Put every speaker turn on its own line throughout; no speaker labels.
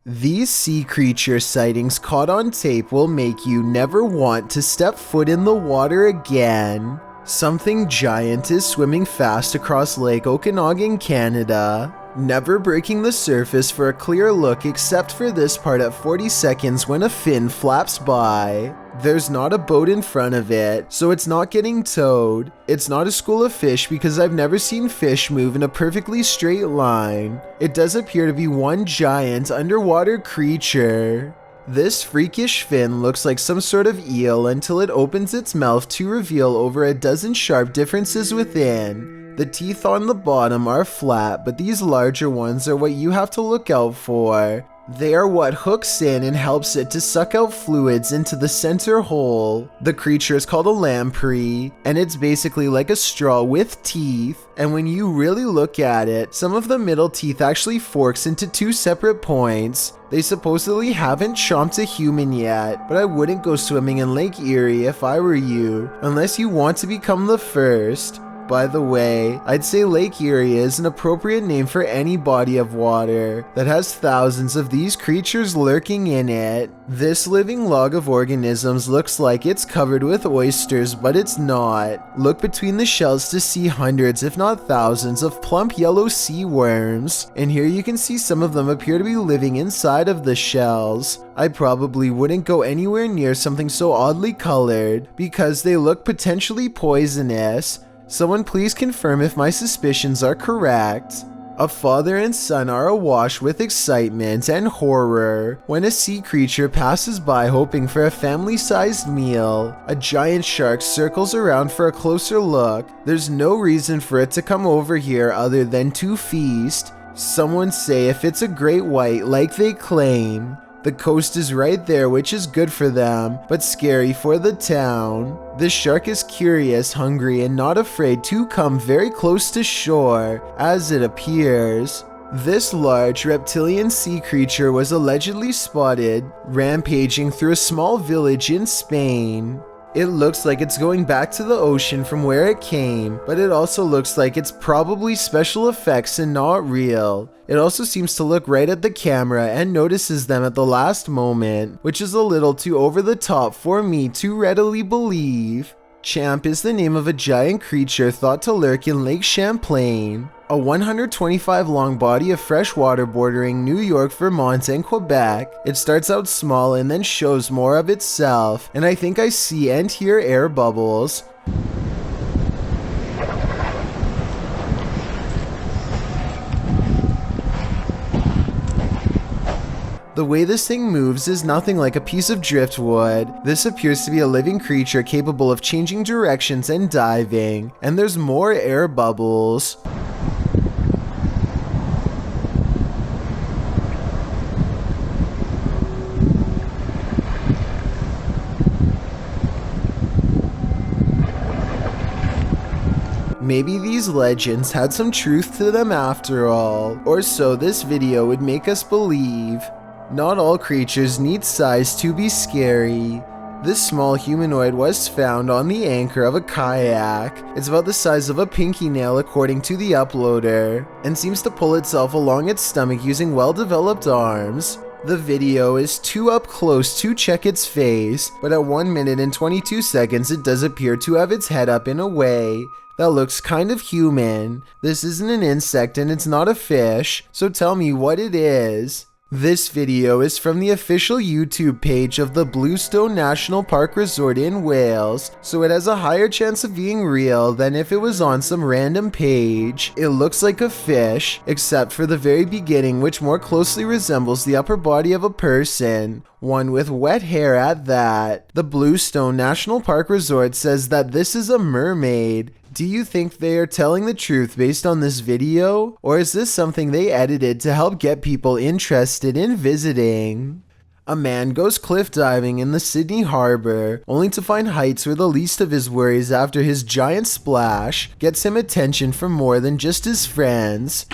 These sea creature sightings caught on tape will make you never want to step foot in the water again. Something giant is swimming fast across Lake Okanagan, Canada, never breaking the surface for a clear look except for this part at 40 seconds when a fin flaps by. There's not a boat in front of it, so it's not getting towed. It's not a school of fish because I've never seen fish move in a perfectly straight line. It does appear to be one giant underwater creature. This freakish fin looks like some sort of eel until it opens its mouth to reveal over a dozen sharp differences within. The teeth on the bottom are flat, but these larger ones are what you have to look out for. They are what hooks in and helps it to suck out fluids into the center hole. The creature is called a lamprey, and it's basically like a straw with teeth, and when you really look at it, some of the middle teeth actually forks into two separate points. They supposedly haven't chomped a human yet, but I wouldn't go swimming in Lake Erie if I were you, unless you want to become the first. By the way, I'd say Lake Erie is an appropriate name for any body of water that has thousands of these creatures lurking in it. This living log of organisms looks like it's covered with oysters, but it's not. Look between the shells to see hundreds, if not thousands, of plump yellow sea worms, and here you can see some of them appear to be living inside of the shells. I probably wouldn't go anywhere near something so oddly colored because they look potentially poisonous. Someone please confirm if my suspicions are correct. A father and son are awash with excitement and horror when a sea creature passes by hoping for a family-sized meal. A giant shark circles around for a closer look. There's no reason for it to come over here other than to feast. Someone say if it's a great white like they claim. The coast is right there, which is good for them, but scary for the town. The shark is curious, hungry, and not afraid to come very close to shore, as it appears. This large reptilian sea creature was allegedly spotted rampaging through a small village in Spain. It looks like it's going back to the ocean from where it came, but it also looks like it's probably special effects and not real. It also seems to look right at the camera and notices them at the last moment, which is a little too over the top for me to readily believe. Champ is the name of a giant creature thought to lurk in Lake Champlain, a 125 long body of fresh water bordering New York, Vermont, and Quebec. It starts out small and then shows more of itself, and I think I see and hear air bubbles. The way this thing moves is nothing like a piece of driftwood. This appears to be a living creature capable of changing directions and diving, and there's more air bubbles. Maybe these legends had some truth to them after all, or so this video would make us believe. Not all creatures need size to be scary. This small humanoid was found on the anchor of a kayak. It's about the size of a pinky nail according to the uploader, and seems to pull itself along its stomach using well-developed arms. The video is too up close to check its face, but at 1 minute and 22 seconds it does appear to have its head up in a way that looks kind of human. This isn't an insect and it's not a fish, so tell me what it is. This video is from the official YouTube page of the Bluestone National Park Resort in Wales, so it has a higher chance of being real than if it was on some random page. It looks like a fish, except for the very beginning, which more closely resembles the upper body of a person, one with wet hair at that. The Bluestone National Park Resort says that this is a mermaid. Do you think they are telling the truth based on this video? Or is this something they edited to help get people interested in visiting? A man goes cliff diving in the Sydney Harbor, only to find heights were the least of his worries after his giant splash gets him attention from more than just his friends.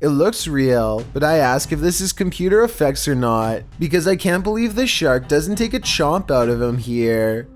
It looks real, but I ask if this is computer effects or not, because I can't believe the shark doesn't take a chomp out of him here.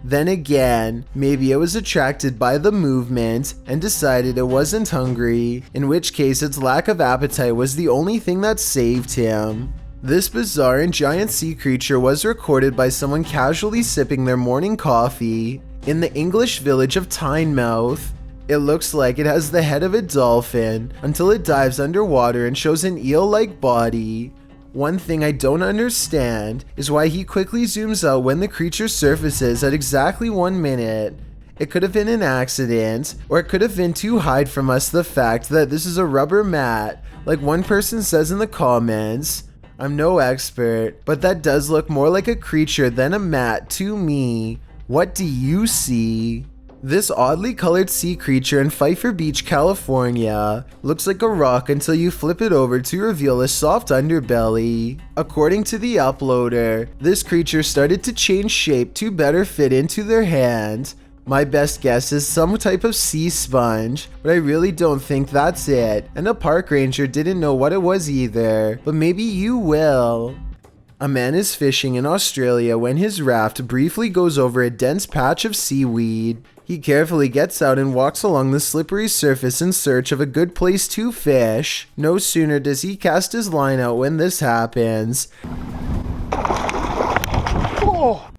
Then again, maybe it was attracted by the movement and decided it wasn't hungry, in which case its lack of appetite was the only thing that saved him. This bizarre and giant sea creature was recorded by someone casually sipping their morning coffee in the English village of Tynemouth. It looks like it has the head of a dolphin until it dives underwater and shows an eel-like body. One thing I don't understand is why he quickly zooms out when the creature surfaces at exactly 1 minute. It could have been an accident, or it could have been to hide from us the fact that this is a rubber mat, like one person says in the comments. I'm no expert, but that does look more like a creature than a mat to me. What do you see? This oddly colored sea creature in Pfeiffer Beach, California looks like a rock until you flip it over to reveal a soft underbelly. According to the uploader, this creature started to change shape to better fit into their hand. My best guess is some type of sea sponge, but I really don't think that's it, and a park ranger didn't know what it was either, but maybe you will. A man is fishing in Australia when his raft briefly goes over a dense patch of seaweed. He carefully gets out and walks along the slippery surface in search of a good place to fish. No sooner does he cast his line out when this happens.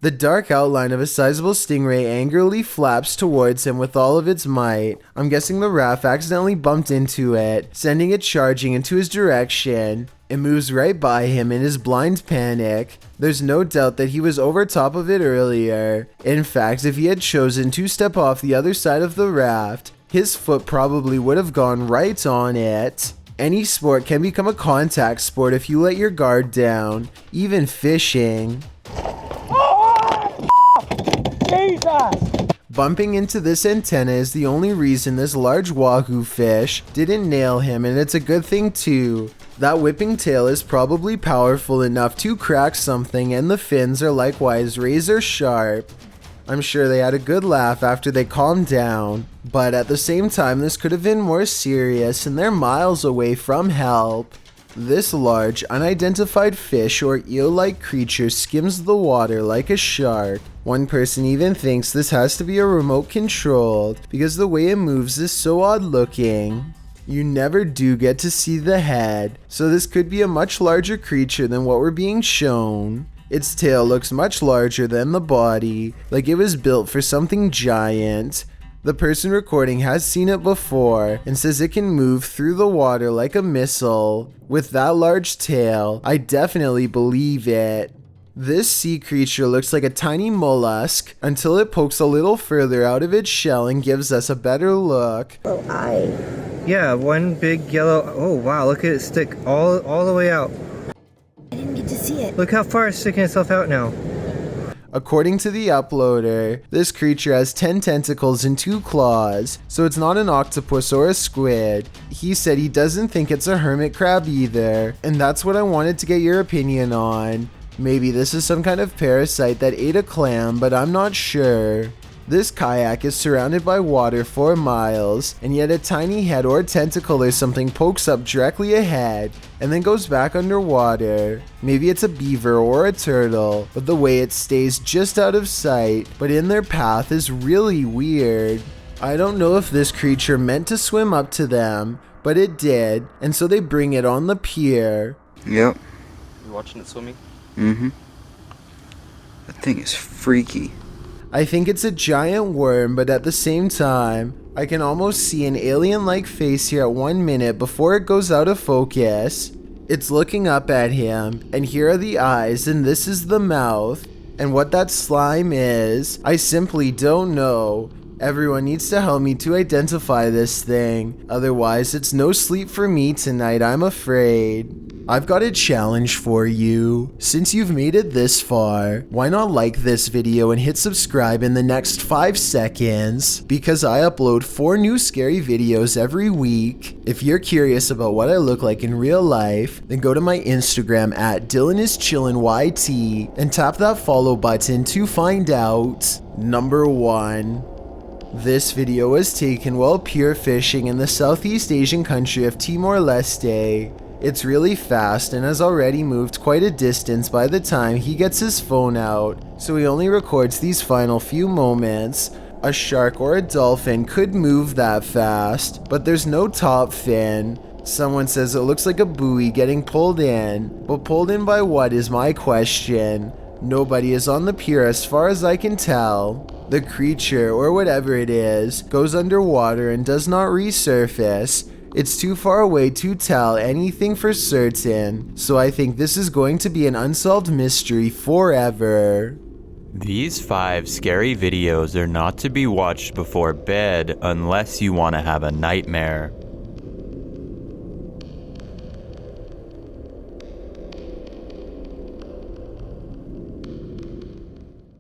The dark outline of a sizable stingray angrily flaps towards him with all of its might. I'm guessing the raft accidentally bumped into it, sending it charging into his direction. It moves right by him in his blind panic. There's no doubt that he was over top of it earlier. In fact, if he had chosen to step off the other side of the raft, his foot probably would have gone right on it. Any sport can become a contact sport if you let your guard down, even fishing. Jesus! Bumping into this antenna is the only reason this large wahoo fish didn't nail him, and it's a good thing too. That whipping tail is probably powerful enough to crack something, and the fins are likewise razor sharp. I'm sure they had a good laugh after they calmed down, but at the same time this could have been more serious and they're miles away from help. This large, unidentified fish or eel-like creature skims the water like a shark. One person even thinks this has to be a remote controlled because the way it moves is so odd looking. You never do get to see the head, so this could be a much larger creature than what we're being shown. Its tail looks much larger than the body, like it was built for something giant. The person recording has seen it before and says it can move through the water like a missile. With that large tail, I definitely believe it. This sea creature looks like a tiny mollusk until it pokes a little further out of its shell and gives us a better look.
Oh, eye.
Yeah, one big yellow. Oh wow, look at it stick all the way out.
I didn't get to see it.
Look how far it's sticking itself out now.
According to the uploader, this creature has 10 tentacles and 2 claws, so it's not an octopus or a squid. He said he doesn't think it's a hermit crab either, and that's what I wanted to get your opinion on. Maybe this is some kind of parasite that ate a clam, but I'm not sure. This kayak is surrounded by water for miles, and yet a tiny head or tentacle or something pokes up directly ahead and then goes back underwater. Maybe it's a beaver or a turtle, but the way it stays just out of sight but in their path is really weird. I don't know if this creature meant to swim up to them, but it did, and so they bring it on the pier.
Yep.
You watching it swimming?
Mm-hmm. That thing is freaky.
I think it's a giant worm, but at the same time, I can almost see an alien-like face here at 1 minute before it goes out of focus. It's looking up at him, and here are the eyes, and this is the mouth. And what that slime is, I simply don't know. Everyone needs to help me to identify this thing, otherwise it's no sleep for me tonight, I'm afraid. I've got a challenge for you. Since you've made it this far, why not like this video and hit subscribe in the next 5 seconds? Because I upload 4 new scary videos every week. If you're curious about what I look like in real life, then go to my Instagram at DylanIsChillinYT and tap that follow button to find out. Number 1. This video was taken while pier fishing in the Southeast Asian country of Timor-Leste. It's really fast and has already moved quite a distance by the time he gets his phone out, so he only records these final few moments. A shark or a dolphin could move that fast, but there's no top fin. Someone says it looks like a buoy getting pulled in, but pulled in by what is my question. Nobody is on the pier as far as I can tell. The creature, or whatever it is, goes underwater and does not resurface. It's too far away to tell anything for certain, so I think this is going to be an unsolved mystery forever.
These 5 scary videos are not to be watched before bed unless you want to have a nightmare.